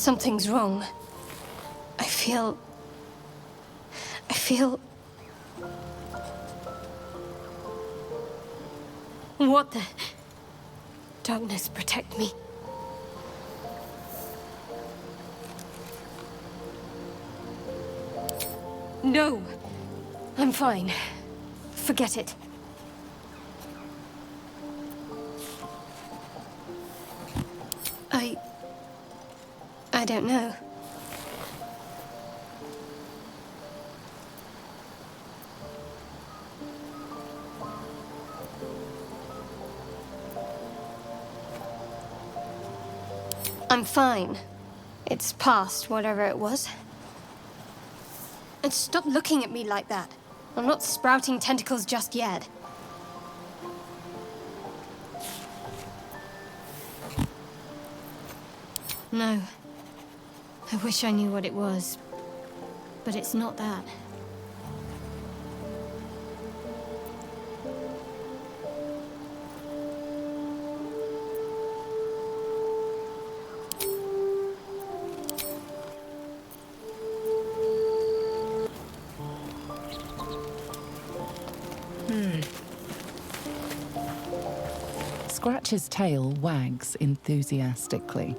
Something's wrong. I feel... What the... Darkness, protect me. No! I'm fine. Forget it. I don't know. I'm fine. It's past whatever it was. And stop looking at me like that. I'm not sprouting tentacles just yet. No. I wish I knew what it was. But it's not that. Scratch's tail wags enthusiastically.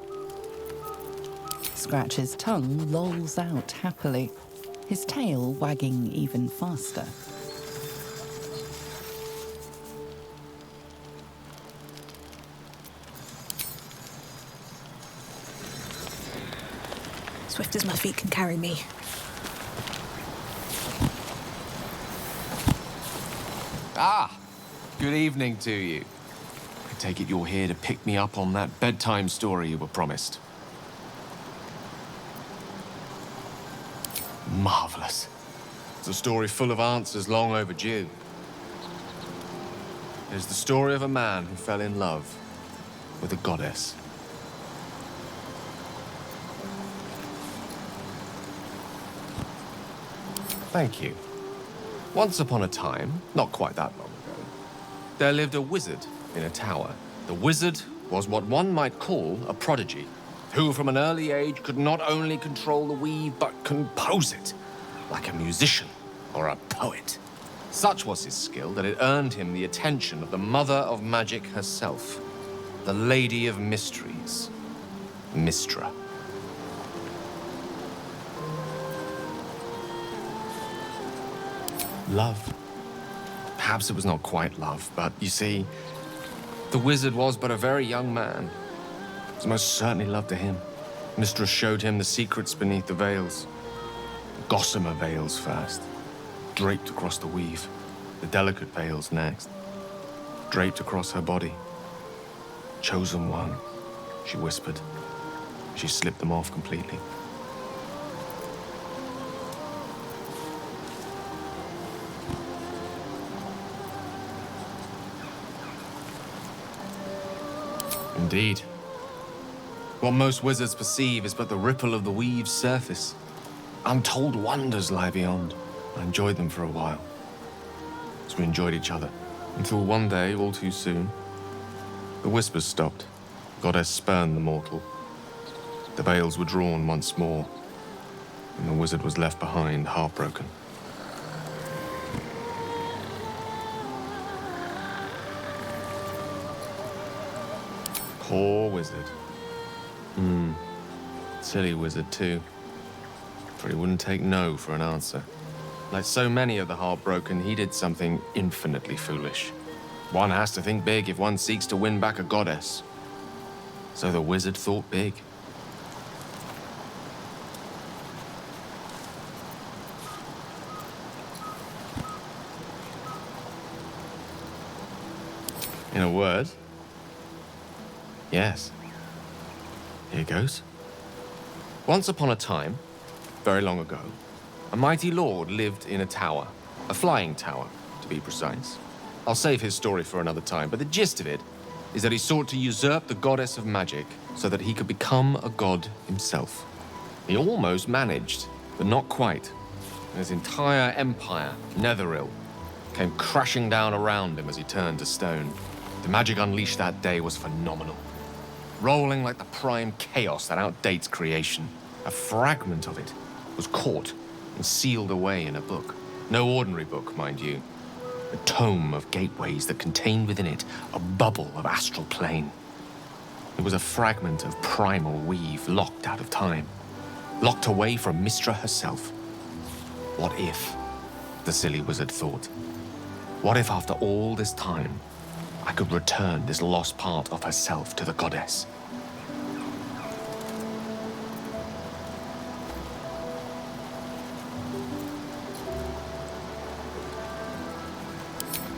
Scratch's tongue lolls out happily, his tail wagging even faster. Swift as my feet can carry me. Ah! Good evening to you. I take it you're here to pick me up on that bedtime story you were promised. Marvelous. It's a story full of answers long overdue. It's the story of a man who fell in love with a goddess. Thank you. Once upon a time, not quite that long ago, there lived a wizard in a tower. The wizard was what one might call a prodigy, who from an early age could not only control the weave, but compose it, like a musician or a poet. Such was his skill that it earned him the attention of the mother of magic herself, the Lady of Mysteries, Mystra. Love. Perhaps it was not quite love, but you see, the wizard was but a very young man. It was most certainly love to him. Mystra showed him the secrets beneath the veils. The gossamer veils first, draped across the weave. The delicate veils next, draped across her body. Chosen one, she whispered. She slipped them off completely. Indeed. What most wizards perceive is but the ripple of the weave's surface. Untold wonders lie beyond. I enjoyed them for a while. As we enjoyed each other. Until one day, all too soon, the whispers stopped. The goddess spurned the mortal. The veils were drawn once more, and the wizard was left behind, heartbroken. Poor wizard. Silly wizard, too. For he wouldn't take no for an answer. Like so many of the heartbroken, he did something infinitely foolish. One has to think big if one seeks to win back a goddess. So the wizard thought big. In a word, yes. Here goes. Once upon a time, very long ago, a mighty lord lived in a tower. A flying tower, to be precise. I'll save his story for another time, but the gist of it is that he sought to usurp the goddess of magic so that he could become a god himself. He almost managed, but not quite. And his entire empire, Netheril, came crashing down around him as he turned to stone. The magic unleashed that day was phenomenal. rolling like the prime chaos that outdates creation. A fragment of it was caught and sealed away in a book. No ordinary book, mind you. A tome of gateways that contained within it a bubble of astral plane. It was a fragment of primal weave locked out of time, locked away from Mystra herself. What if, the silly wizard thought, what if after all this time, I could return this lost part of herself to the goddess?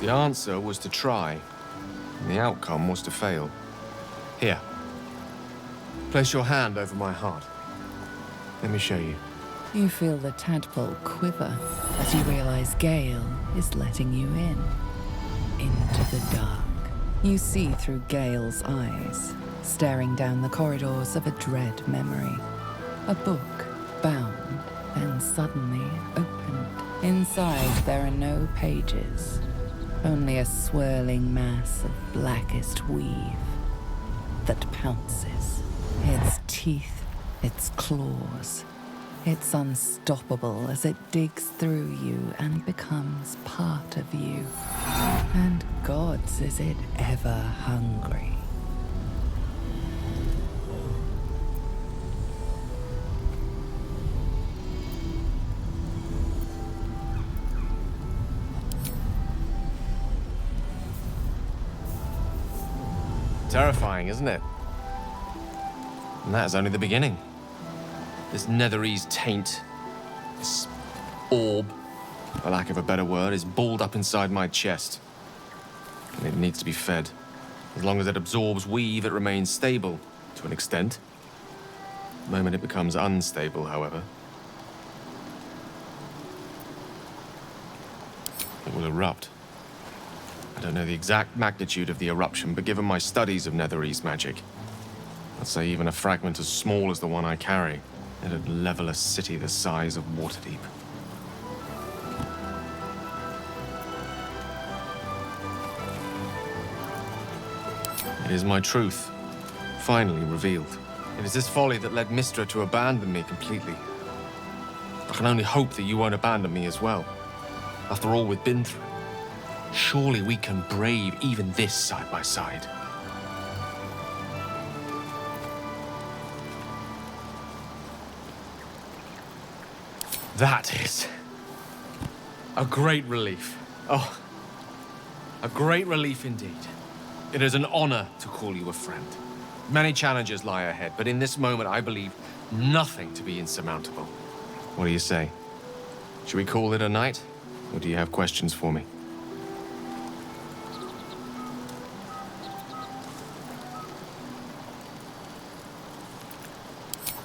The answer was to try, and the outcome was to fail. Here. Place your hand over my heart. Let me show you. You feel the tadpole quiver as you realize Gale is letting you in. Into the dark. You see through Gale's eyes, staring down the corridors of a dread memory. A book, bound, then suddenly opened. Inside there are no pages, only a swirling mass of blackest weave that pounces. Its teeth, its claws. It's unstoppable as it digs through you and becomes part of you. And gods, is it ever hungry. Terrifying, isn't it? And that is only the beginning. This netherese taint, this orb, for lack of a better word, is balled up inside my chest. And it needs to be fed. As long as it absorbs weave, it remains stable, to an extent. The moment it becomes unstable, however, it will erupt. I don't know the exact magnitude of the eruption, but given my studies of netherese magic, I'd say even a fragment as small as the one I carry, it'd level a city the size of Waterdeep. It is my truth, finally revealed. It is this folly that led Mystra to abandon me completely. I can only hope that you won't abandon me as well. After all we've been through, surely we can brave even this side by side. That is a great relief. Oh, a great relief indeed. It is an honor to call you a friend. Many challenges lie ahead, but in this moment I believe nothing to be insurmountable. What do you say? Should we call it a night? Or do you have questions for me?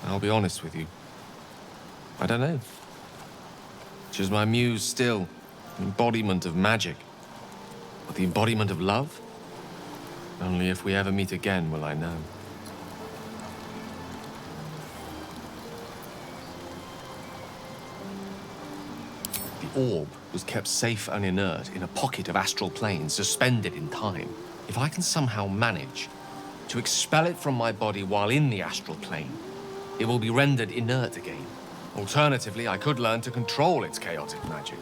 I'll be honest with you. I don't know. She's my muse still, an embodiment of magic. But the embodiment of love? Only if we ever meet again will I know. The orb was kept safe and inert in a pocket of astral plane suspended in time. If I can somehow manage to expel it from my body while in the astral plane, it will be rendered inert again. Alternatively, I could learn to control its chaotic magic.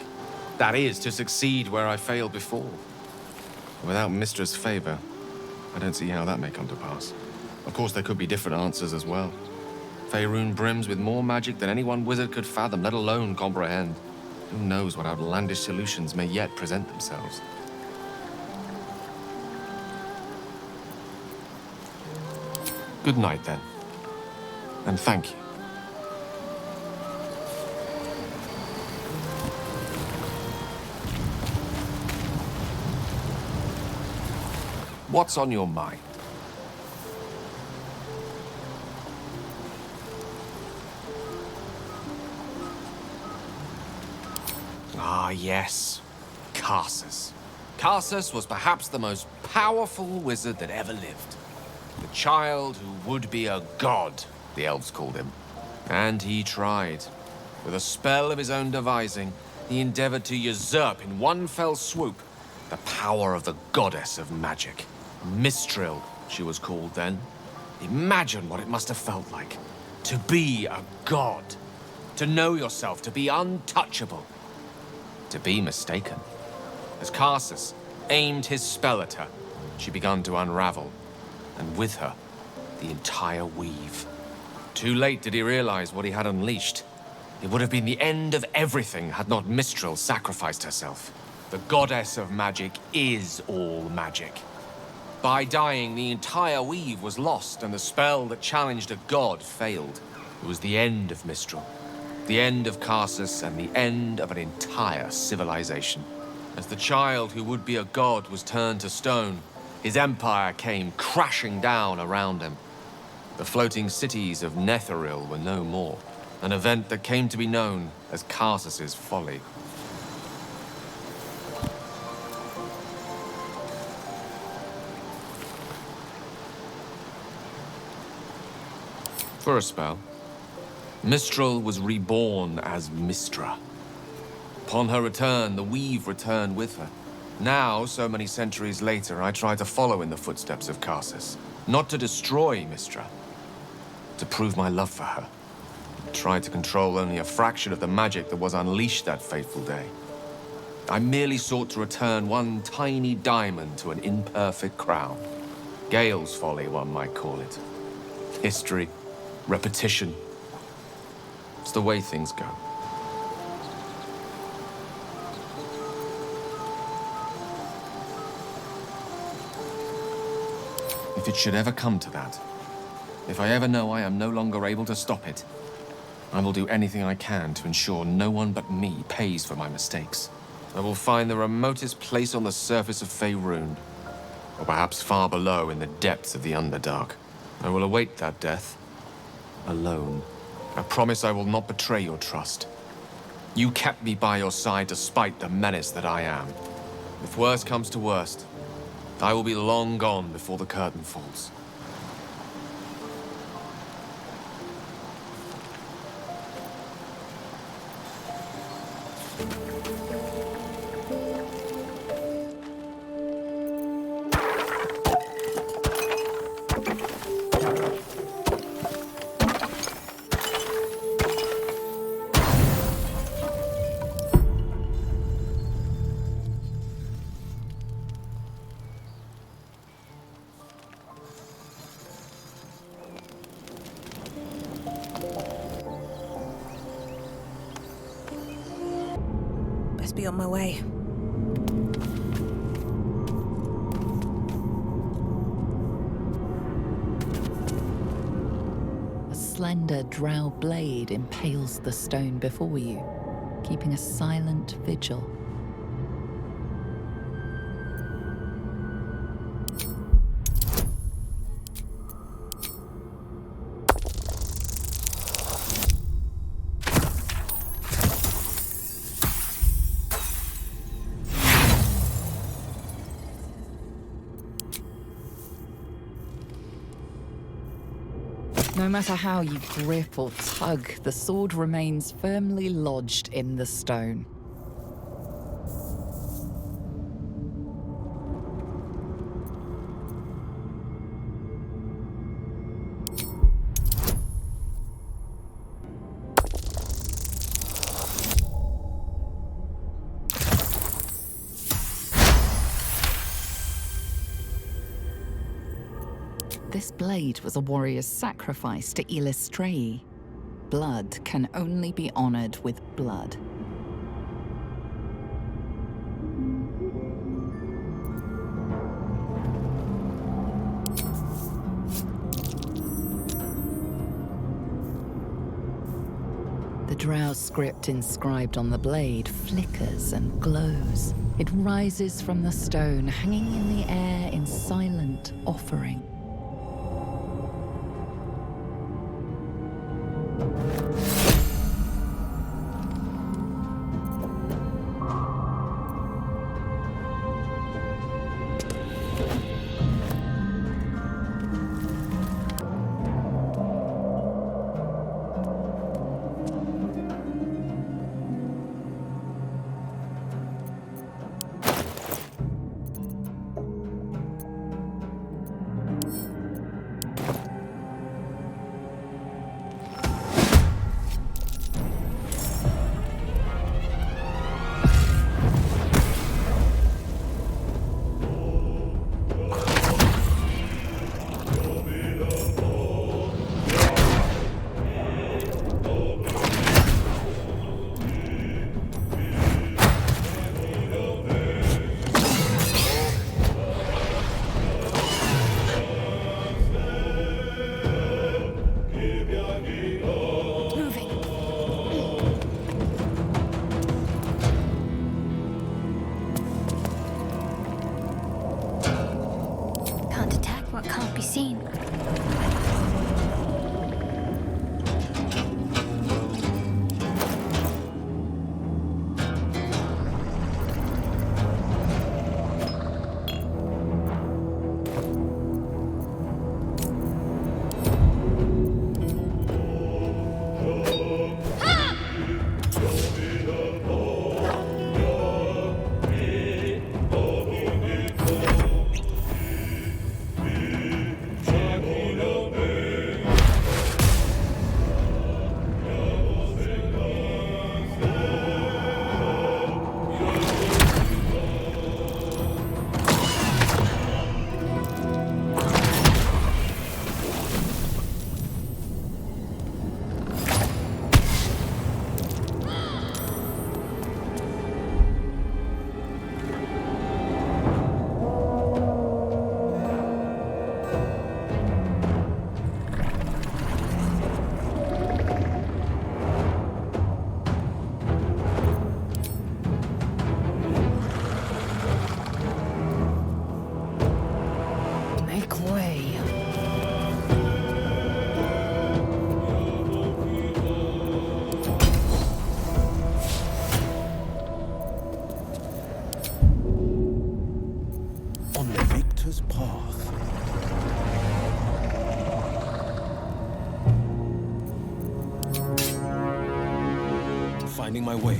That is, to succeed where I failed before. Without Mystra's favor, I don't see how that may come to pass. Of course, there could be different answers as well. Faerun brims with more magic than any one wizard could fathom, let alone comprehend. Who knows what outlandish solutions may yet present themselves. Good night, then. And thank you. What's on your mind? Ah, yes. Karsus. Karsus was perhaps the most powerful wizard that ever lived. The child who would be a god, the elves called him. And he tried. With a spell of his own devising, he endeavored to usurp in one fell swoop the power of the goddess of magic. Mistril, she was called then. Imagine what it must have felt like. To be a god. To know yourself, to be untouchable. To be mistaken. As Karsus aimed his spell at her, she began to unravel. And with her, the entire weave. Too late did he realize what he had unleashed. It would have been the end of everything had not Mistral sacrificed herself. The goddess of magic is all magic. By dying, the entire weave was lost, and the spell that challenged a god failed. It was the end of Mistral, the end of Karsus, and the end of an entire civilization. As the child who would be a god was turned to stone, his empire came crashing down around him. The floating cities of Netheril were no more, an event that came to be known as Karsus's folly. For a spell, Mistral was reborn as Mistra. Upon her return, the weave returned with her. Now, so many centuries later, I try to follow in the footsteps of Karsus. Not to destroy Mistra, to prove my love for her. I tried to control only a fraction of the magic that was unleashed that fateful day. I merely sought to return one tiny diamond to an imperfect crown. Gale's folly, one might call it. History. Repetition. It's the way things go. If it should ever come to that, if I ever know I am no longer able to stop it, I will do anything I can to ensure no one but me pays for my mistakes. I will find the remotest place on the surface of Faerun, or perhaps far below in the depths of the Underdark. I will await that death. Alone. I promise I will not betray your trust. You kept me by your side despite the menace that I am. If worst comes to worst, I will be long gone before the curtain falls. Be on my way. A slender drow blade impales the stone before you, keeping a silent vigil. No matter how you grip or tug, the sword remains firmly lodged in the stone. This blade was a warrior's sacrifice to Illustrae. Blood can only be honored with blood. The drow script inscribed on the blade flickers and glows. It rises from the stone, hanging in the air in silent offering. what can't be seen. Finding my way.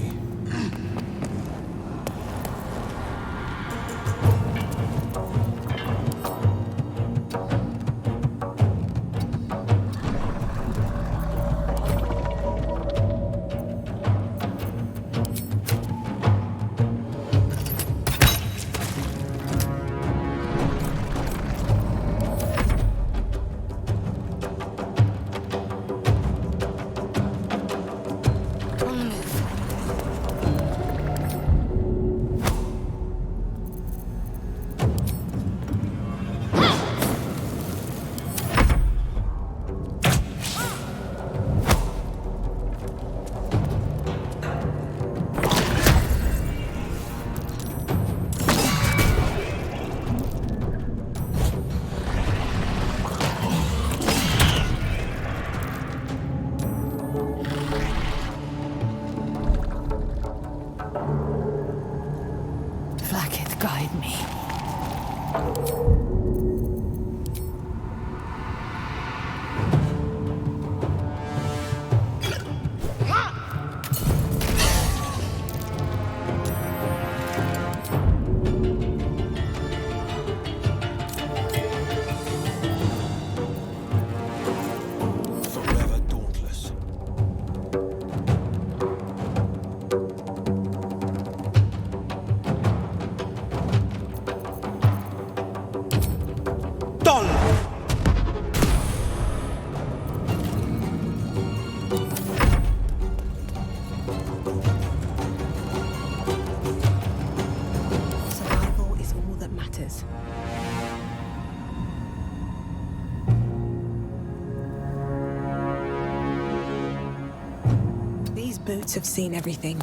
Boots have seen everything.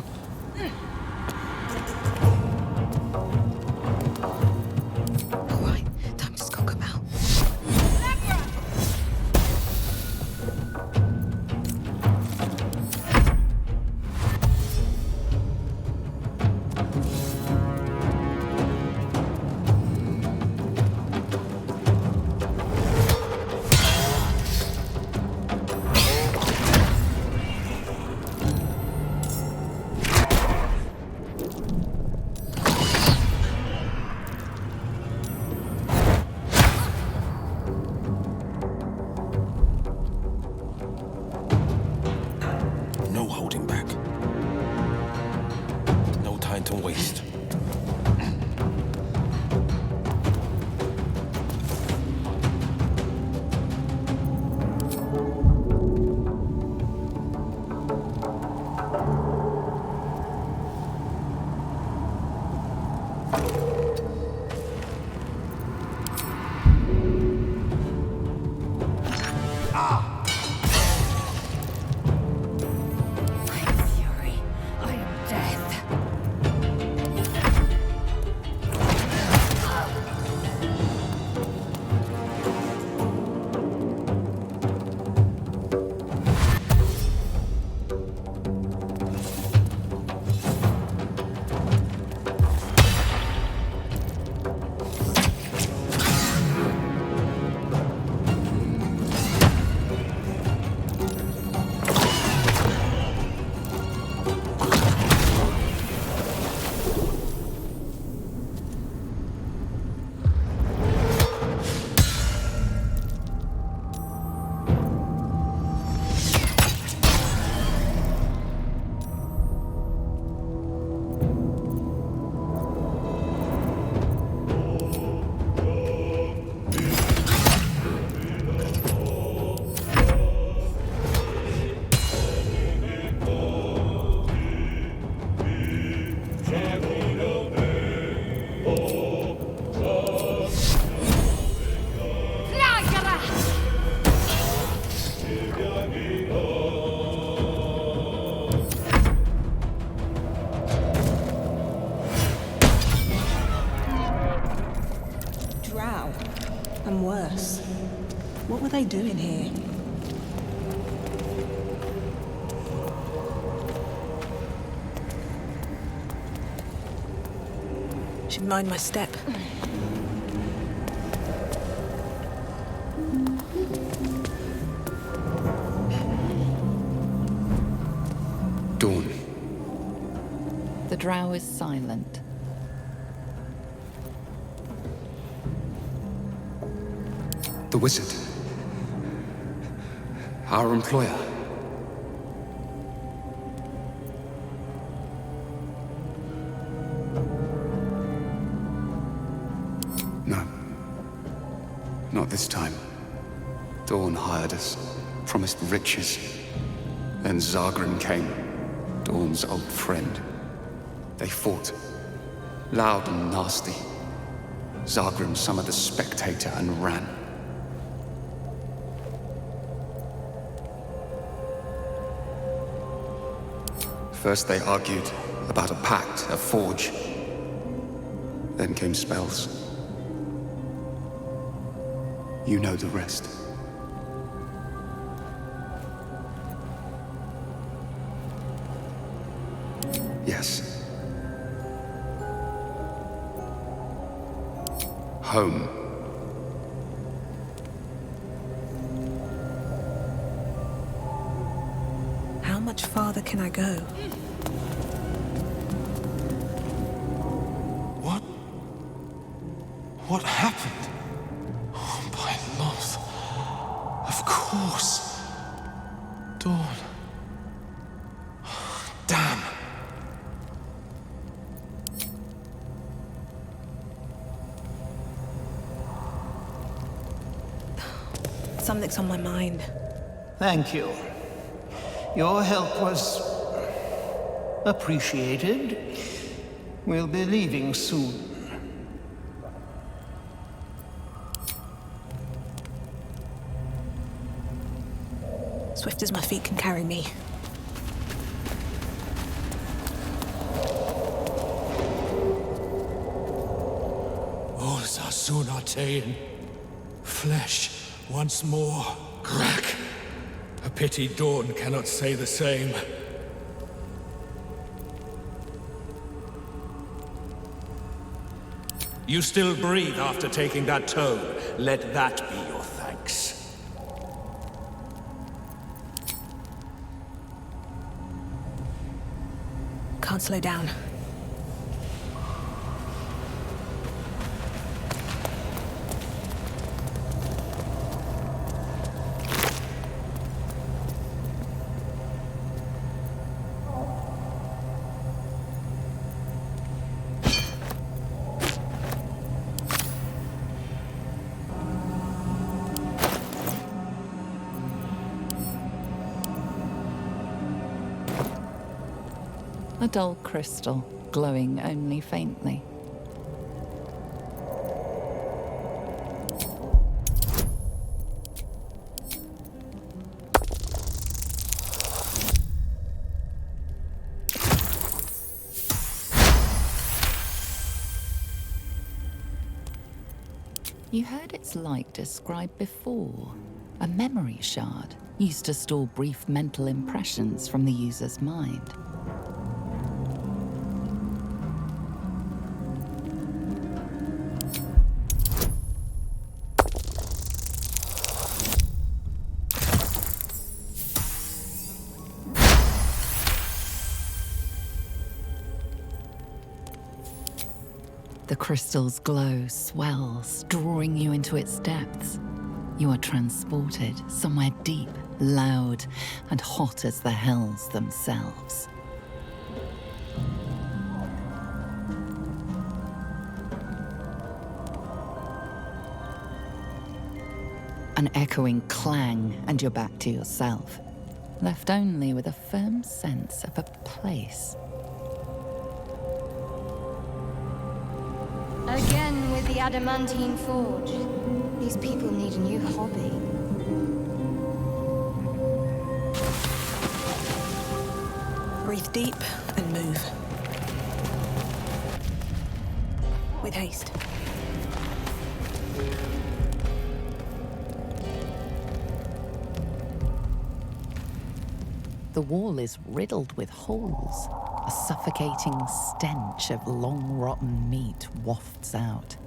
All right, time to skunk about. drow. And worse. What were they doing here? Should mind my step. Dhourn. The drow is silent. The wizard. Our employer. No. Not this time. Dhourn hired us, promised riches. Then Zagrim came, Dhourn's old friend. They fought, loud and nasty. Zagrim summoned a spectator and ran. First they argued about a pact, a forge. Then came spells. You know the rest. Yes. Home. How much farther can I go? What happened? Oh, by Loth. Of course. Dhourn. Damn. Something's on my mind. Thank you. Your help was appreciated. We'll be leaving soon. Swift as my feet can carry me. All Zasun Artean. Flesh once more. Crack. A pity Dhourn cannot say the same. You still breathe after taking that toad. Let that be your thanks. Can't slow down. A dull crystal, glowing only faintly. You heard its like described before. A memory shard, used to store brief mental impressions from the user's mind. The crystal's glow swells, drawing you into its depths. You are transported somewhere deep, loud, and hot as the hells themselves. An echoing clang, and you're back to yourself, left only with a firm sense of a place. Again with the adamantine forge. These people need a new hobby. Breathe deep and move. With haste. The wall is riddled with holes. A suffocating stench of long rotten meat wafts out.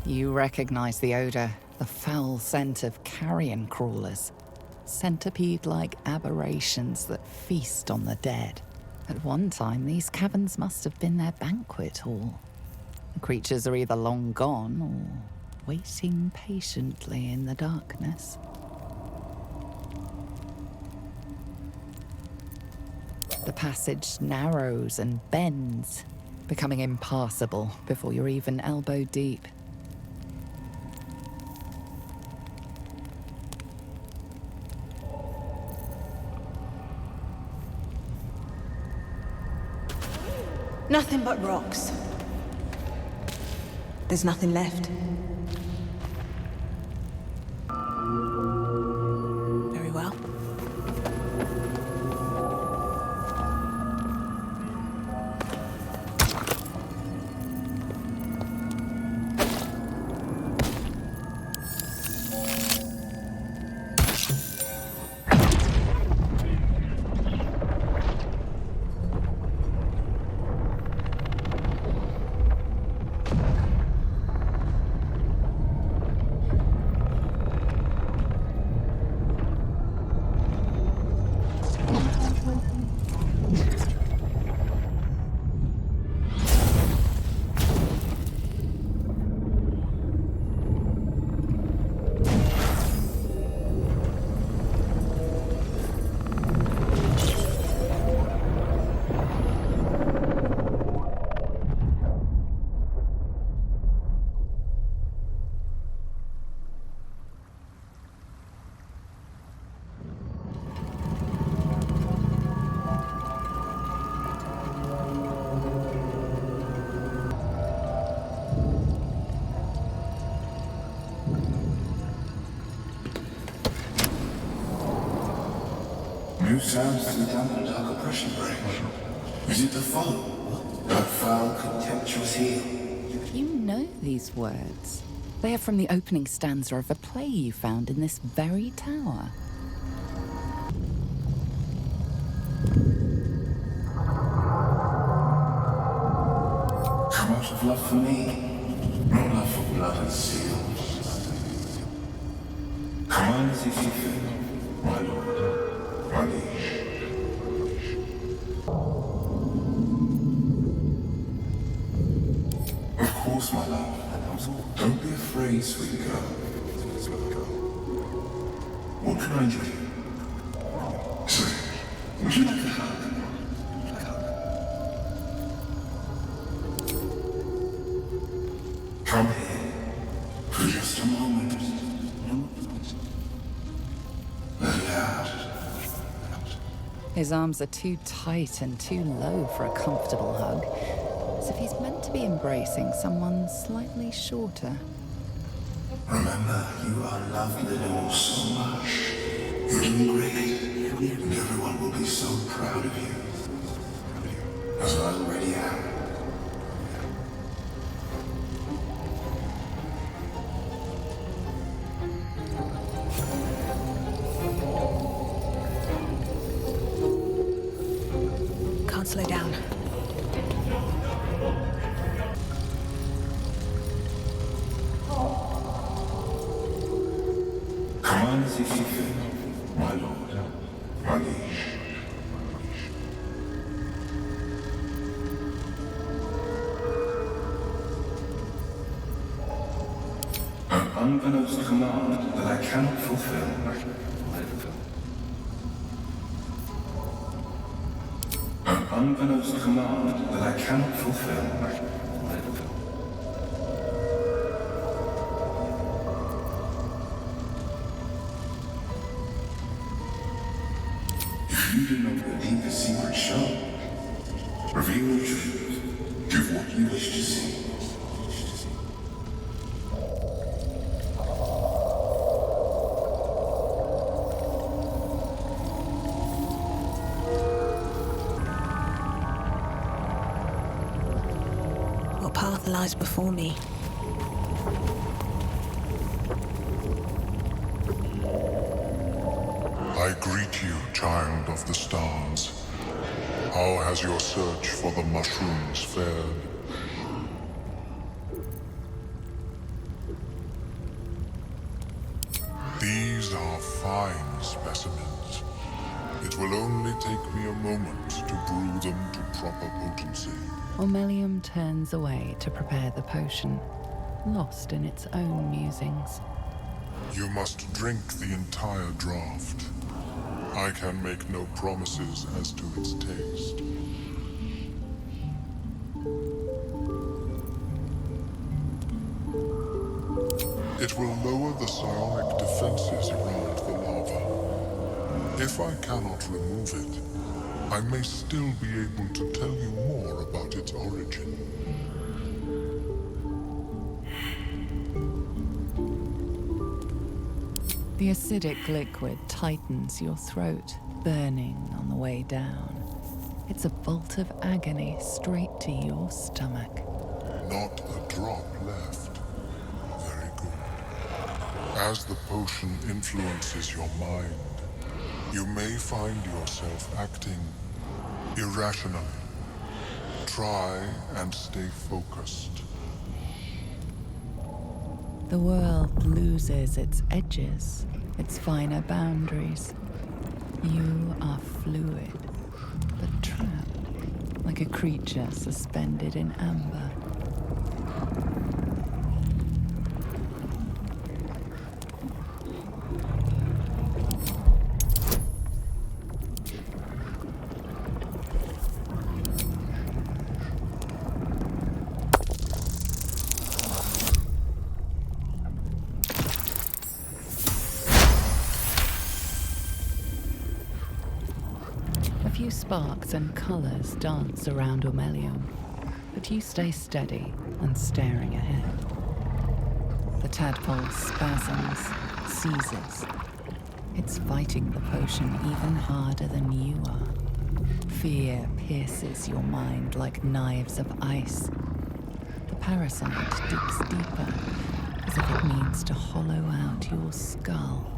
You recognize the odor, the foul scent of carrion crawlers. Centipede-like aberrations that feast on the dead. At one time, these caverns must have been their banquet hall. The creatures are either long gone or waiting patiently in the darkness. The passage narrows and bends, becoming impassable before you're even elbow deep. Nothing but rocks. There's nothing left. Very well. New sounds to the damp and dark oppression break. Is it the foe? That foul, contemptuous heel? You know these words. They are from the opening stanza of a play you found in this very tower. Come out of love for me, not love for blood and steel. Come on as if you feel, my lord, my liege. Of course, my love. Don't be afraid, sweet girl. What can I do? Say, would you like a hug? Come here for just a moment. Let it out. His arms are too tight and too low for a comfortable hug, as if he's meant to be embracing someone slightly shorter. Remember, you are loved, Lirene, so much. You're doing great, and everyone will be so proud of you. As I already am. Can't slow down. Come on as if you feel, my lord, my liege. An unbeknownst command that I cannot fulfill. An unbeknownst command that I cannot fulfill. You do not believe the secret show. Reveal the truth. Give what you wish to see. lies before me. I greet you, child of the stars. How has your search for the mushrooms fared? These are fine specimens. It will only take me a moment to brew them to proper potency. Omeluum turns away to prepare the potion, lost in its own musings. You must drink the entire draught. I can make no promises as to its taste. It will lower the psionic defenses around the lava. If I cannot remove it, I may still be able to tell you more about its origin. The acidic liquid tightens your throat, burning on the way down. It's a bolt of agony straight to your stomach. Not a drop left. Very good. As the potion influences your mind, you may find yourself acting irrationally. Try and stay focused. The world loses its edges, its finer boundaries. You are fluid, but trapped, like a creature suspended in amber. A few sparks and colors dance around Omeluum, but you stay steady and staring ahead. The tadpole spasms, seizes. It's fighting the potion even harder than you are. Fear pierces your mind like knives of ice. The parasite digs deeper, as if it means to hollow out your skull.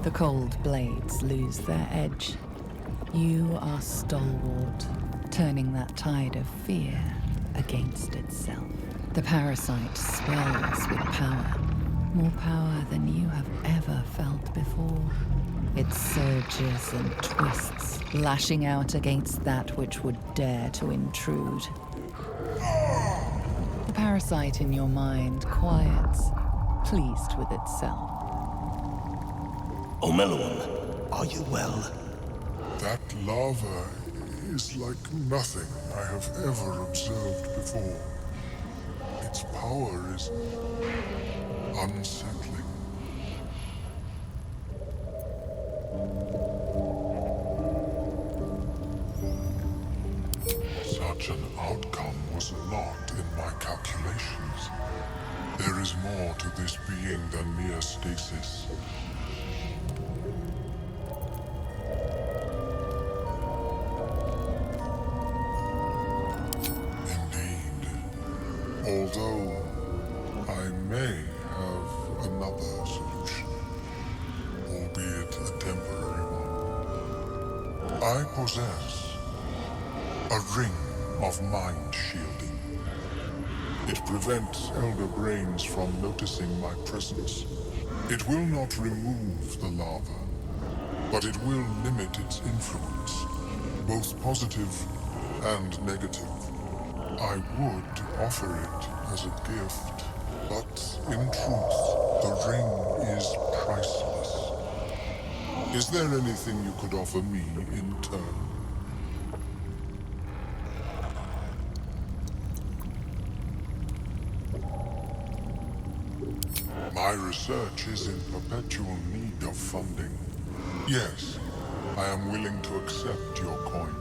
The cold blades lose their edge. You are stalwart, turning that tide of fear against itself. The parasite swells with power, more power than you have ever felt before. It surges and twists, lashing out against that which would dare to intrude. The parasite in your mind quiets, pleased with itself. Omeluum, are you well? That lava is like nothing I have ever observed before. Its power is unsettling. Such an outcome was not in my calculations. There is more to this being than mere stasis. Although I may have another solution, albeit a temporary one. I possess a ring of mind shielding. It prevents elder brains from noticing my presence. It will not remove the lava, but it will limit its influence, both positive and negative. I would offer it as a gift, but in truth, the ring is priceless. Is there anything you could offer me in turn? My research is in perpetual need of funding. Yes, I am willing to accept your coin.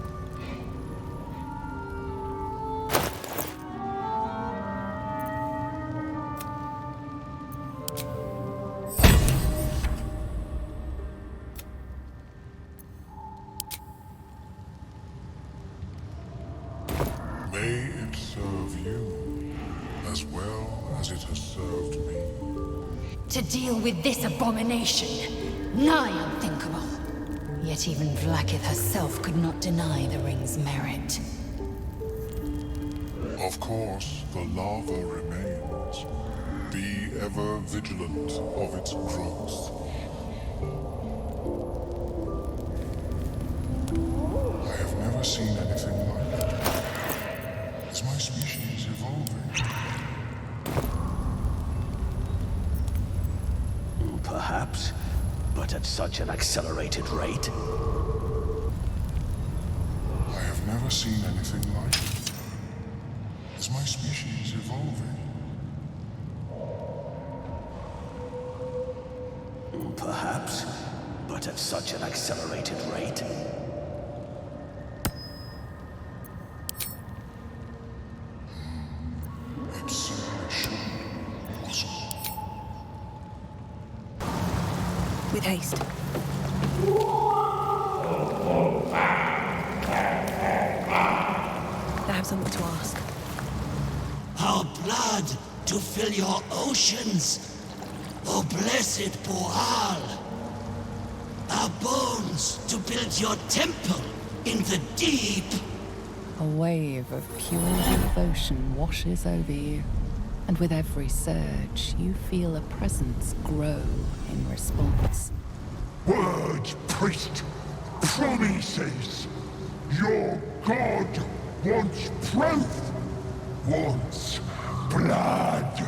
May it serve you as well as it has served me. To deal with this abomination, nigh unthinkable. Yet even Vlaakith herself could not deny the ring's merit. Of course, the lava remains. Be ever vigilant of its growth. I have never seen anything like it. Is my species evolving? Perhaps, but at such an accelerated rate. I have never seen anything like it. Is my species evolving? Perhaps, but at such an accelerated rate. It certainly should, wasn't it? With haste. I have something to ask. Our blood to fill your oceans. O blessed BOOAL. Our bones to build your temple in the deep. A wave of pure devotion washes over you, and with every surge, you feel a presence grow in response. Words, priest! Promises! Your god wants proof! Wants blood!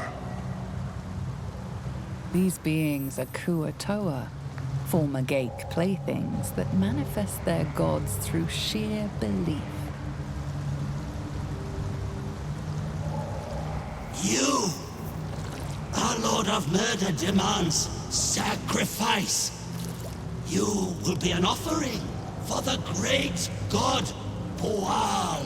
These beings are Kuo-toa, former Gake playthings that manifest their gods through sheer belief. You, our Lord of Murder, demands sacrifice. You will be an offering for the great god BOOAL.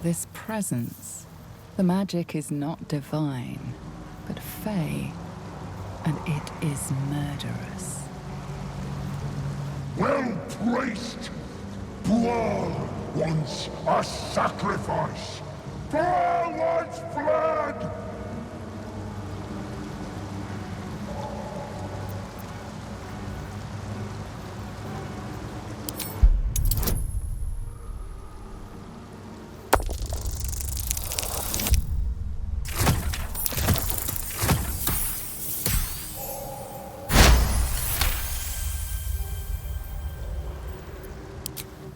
This presence, the magic is not divine, but fey, and it is murderous. Well, priest! BOOAL wants a sacrifice! BOOAL wants blood!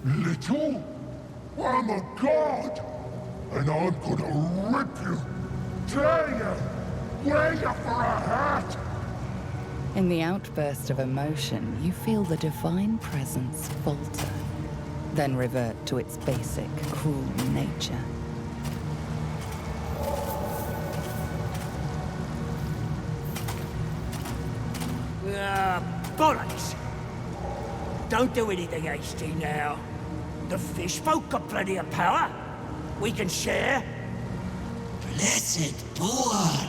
Little? I'm a god! And I'm gonna rip you, tear you, wear you for a hat! In the outburst of emotion, you feel the divine presence falter, then revert to its basic, cruel nature. Bollocks! Don't do anything hasty now. The fish folk got plenty of power. We can share. Blessed BOOAL.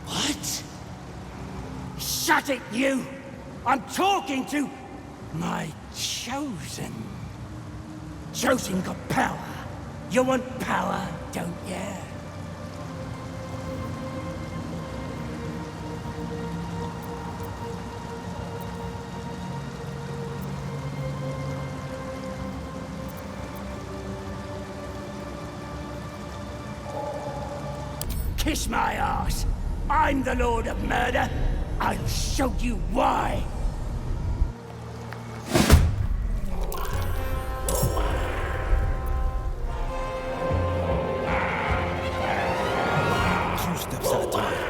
What? Shut it, you! I'm talking to my chosen. Chosen got power. You want power, don't you? Kiss my ass. I'm the Lord of Murder. I'll show you why. Two steps at a time.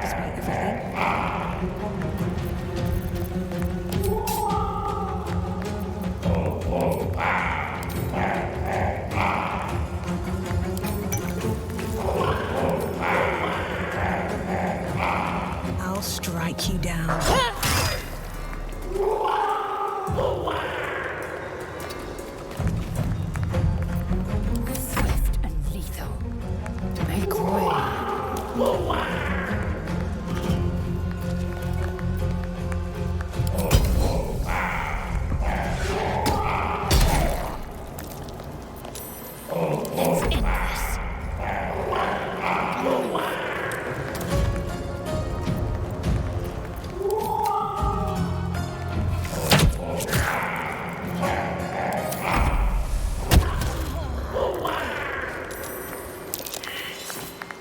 Despite everything. Swift and lethal. Make way. Let's end this.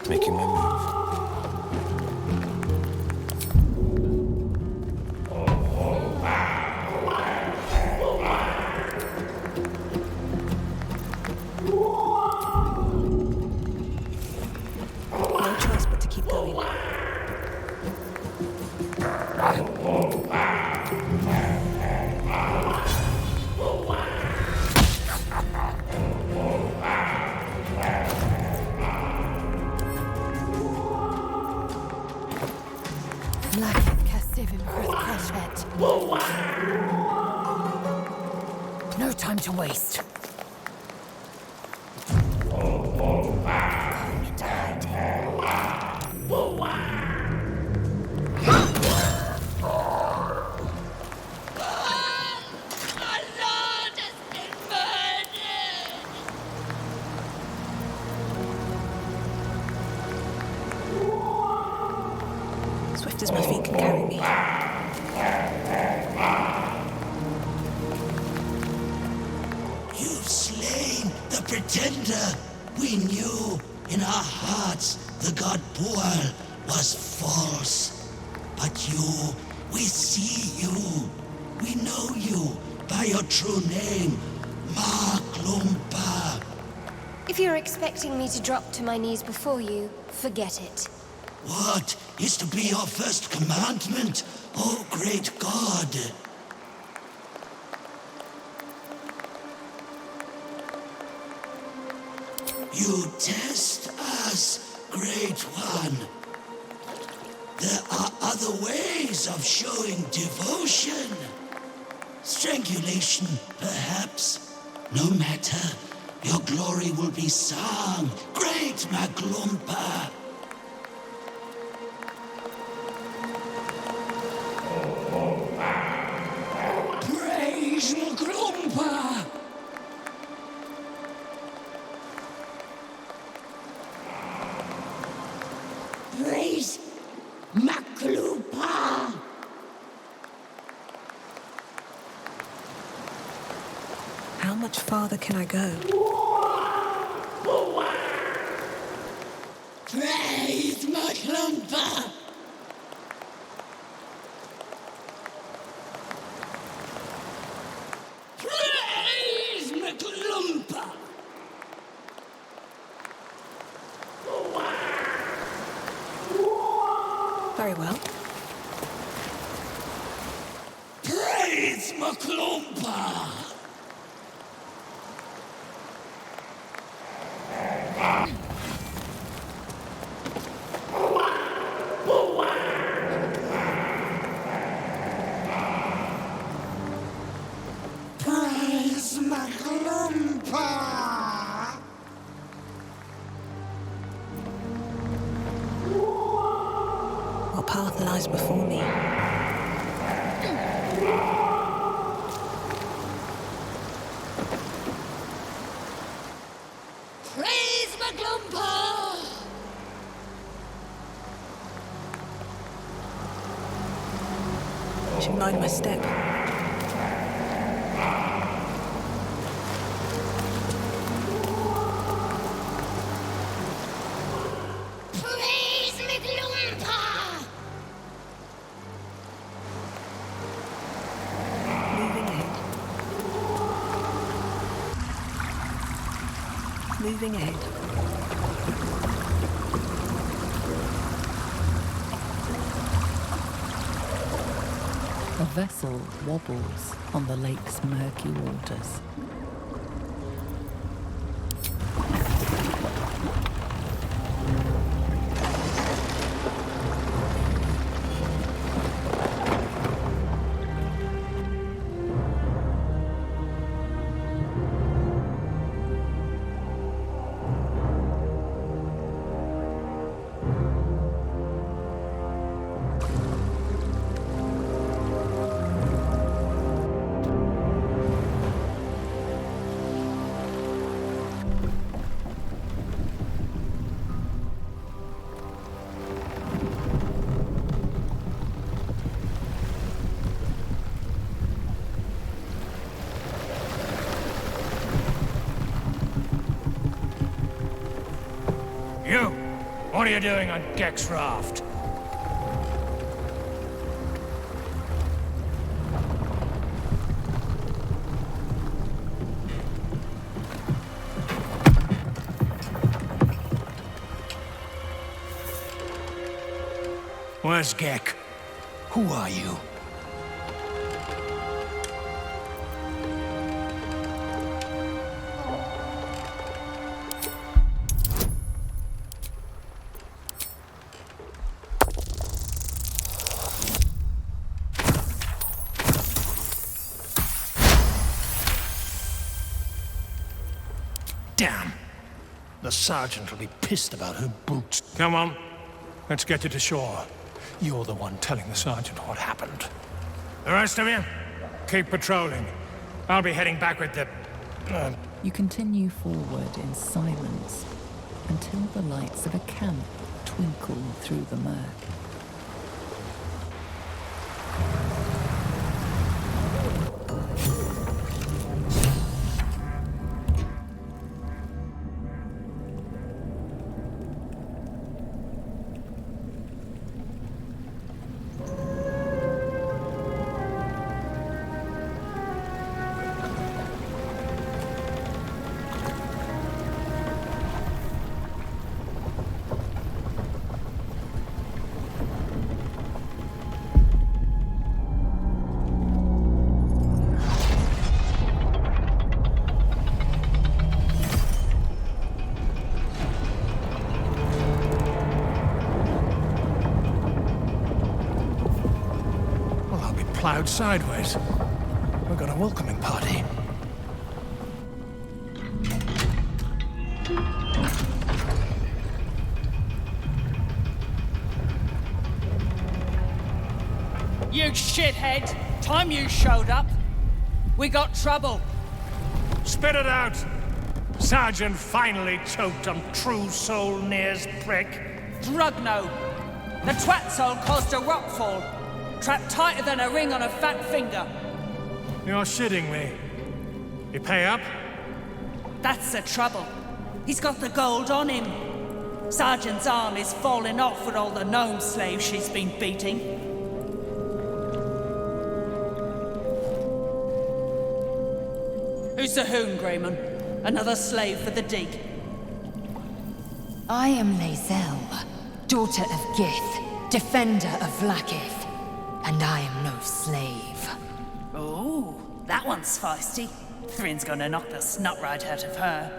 Making my move. No choice but to keep going. Lakith Kasivim Krashvet. No time to waste. Going into hiding. My lord has been murdered! Swift as my feet can carry me. You've slain the pretender. We knew in our hearts the god BOOAL was false. But you, we see you. We know you by your true name, Maglumpa. If you're expecting me to drop to my knees before you, forget it. What is to be your first commandment, O great god? You test us, great one. There are other ways of showing devotion. Strangulation, perhaps. No matter. Your glory will be sung, great Maglumpa. Praise Maglumpa! Praise Maglumpa! How much farther can I go? Praise Maglumpa! Praise Maglumpa! Very well. Praise Maglumpa! Praise Maglumpa! What path lies before me? Praise Maglumpa! I should mind my step. Praise Maglumpa! Moving ahead. Moving ahead. A vessel wobbles on the lake's murky waters. are you doing on Gek's raft? Where's Gek? Who are you? Damn. The sergeant will be pissed about her boots. Come on. Let's get you to shore. You're the one telling the sergeant what happened. The rest of you, keep patrolling. I'll be heading back with the... You continue forward in silence until the lights of a camp twinkle through the murk. Plowed sideways. We've got a welcoming party. You shithead! Time you showed up, we got trouble. Spit it out! Sergeant finally choked on True Soul Near's prick. Drugno. The twat soul caused a rockfall. Trapped tighter than a ring on a fat finger. You're shitting me. You pay up? That's the trouble. He's got the gold on him. Sergeant's arm is falling off with all the gnome slaves she's been beating. Who's the hoon, Grayman? Another slave for the dig. I am Lae'zel, daughter of Gith, defender of Vlaakith. And I am no slave. Ooh, that one's feisty. Thrin's gonna knock the snot right out of her.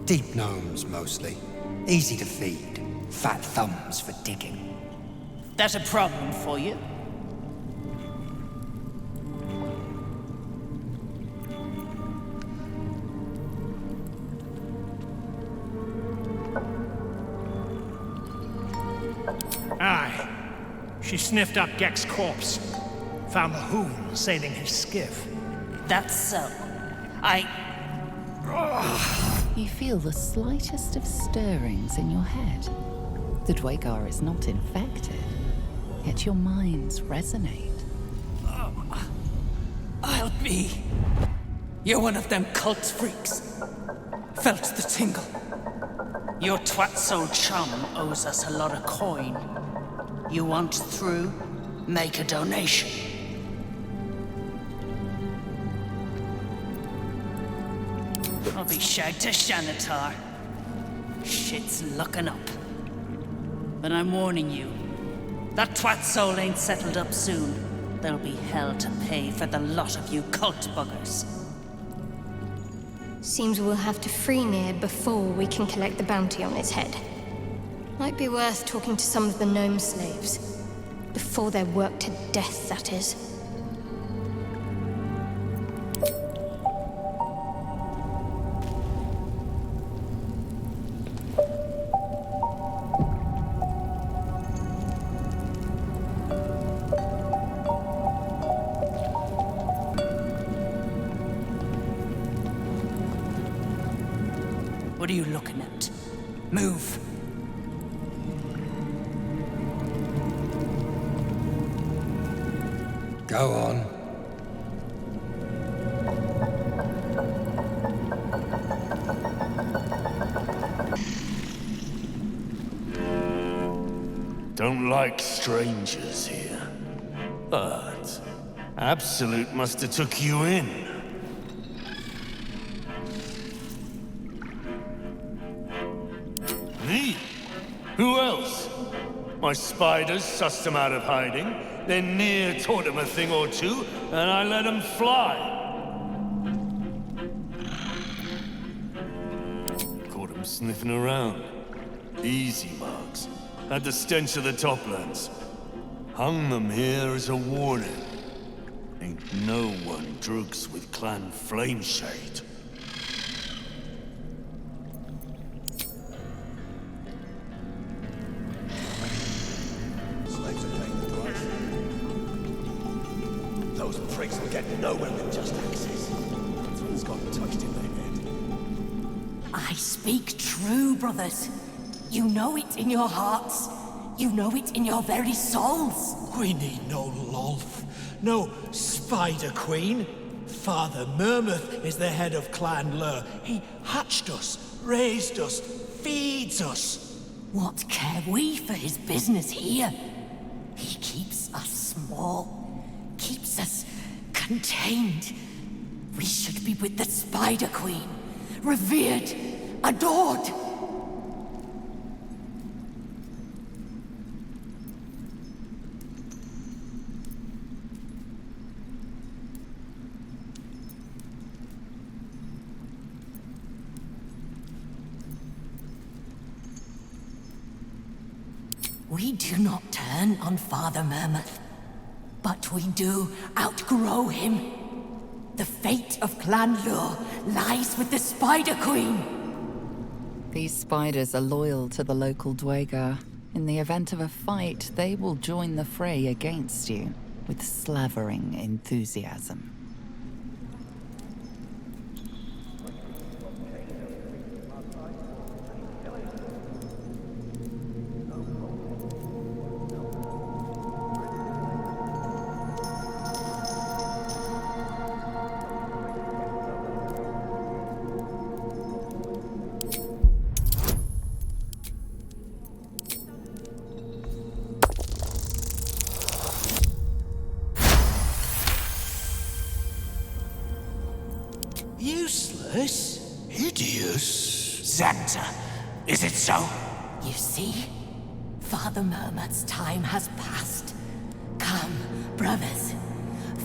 Deep gnomes, mostly. Easy to feed. Fat thumbs for digging. That a problem for you? Aye. She sniffed up Gek's corpse. Found the hoon sailing his skiff. That's so. You feel the slightest of stirrings in your head. The duergar is not infected, yet your minds resonate. I'll be... You're one of them cult freaks. Felt the tingle. Your twat soul chum owes us a lot of coin. You want through? Make a donation. I'll be shagged to Shanatar. Shit's looking up. But I'm warning you, that twat soul ain't settled up soon. There'll be hell to pay for the lot of you cult buggers. Seems we'll have to free Nier before we can collect the bounty on its head. Might be worth talking to some of the gnome slaves. Before they're worked to death, that is. What are you looking at? Move. Go on. Don't like strangers here. But Absolute must have took you in. Me? Who else? My spiders sussed him out of hiding, then Near taught him a thing or two, and I let him fly. Caught him sniffing around. Easy marks. Had the stench of the Toplands. Hung them here as a warning. Ain't no one drugs with Clan Flameshade. Those pricks will get nowhere with just access. Someone's got touched in their head. I speak true, brothers. You know it in your hearts. You know it in your very souls. We need no Lolth, no Spider Queen. Father Mermuth is the head of Clan Lur. He hatched us, raised us, feeds us. What care we for his business here? He keeps us small, keeps us contained. We should be with the Spider Queen, revered, adored. We do not turn on Father Mermuth, but we do outgrow him. The fate of Clan Lur lies with the Spider Queen. These spiders are loyal to the local duergar. In the event of a fight, they will join the fray against you with slavering enthusiasm. Useless? Hideous? Xanta, is it so? You see, Father Mermuth's time has passed. Come, brothers,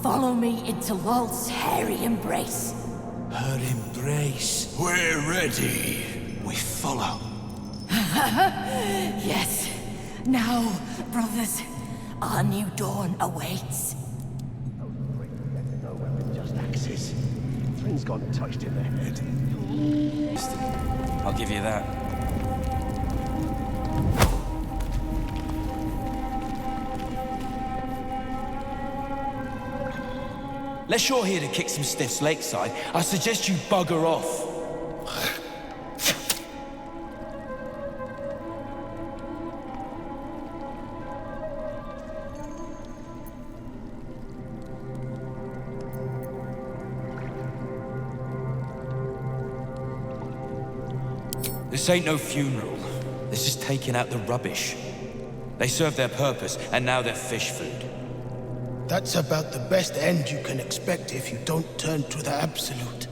follow me into Lolth's hairy embrace. Her embrace. We're ready. We follow. Yes. Now, brothers, our new dawn awaits. Just axes. Things got touched in their head. I'll give you that. Unless you're here to kick some stiffs lakeside, I suggest you bugger off. This ain't no funeral. This is taking out the rubbish. They served their purpose, and now they're fish food. That's about the best end you can expect if you don't turn to the Absolute.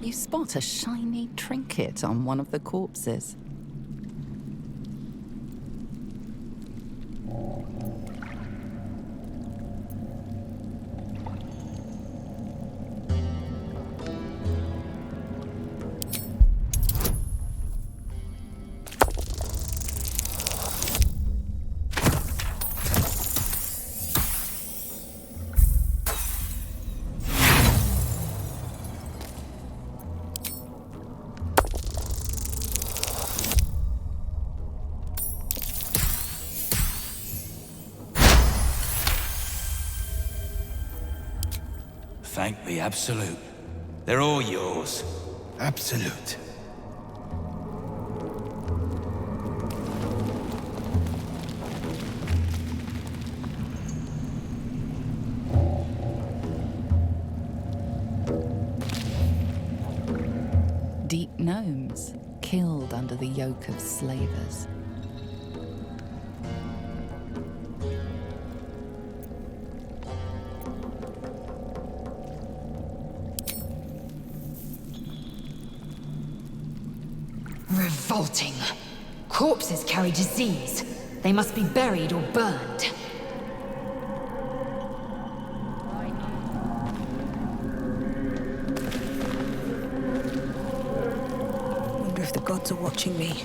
You spot a shiny trinket on one of the corpses. Thank me, Absolute. They're all yours. Absolute. Deep gnomes, killed under the yoke of slavers. Revolting. Corpses carry disease. They must be buried or burned. Wonder if the gods are watching me.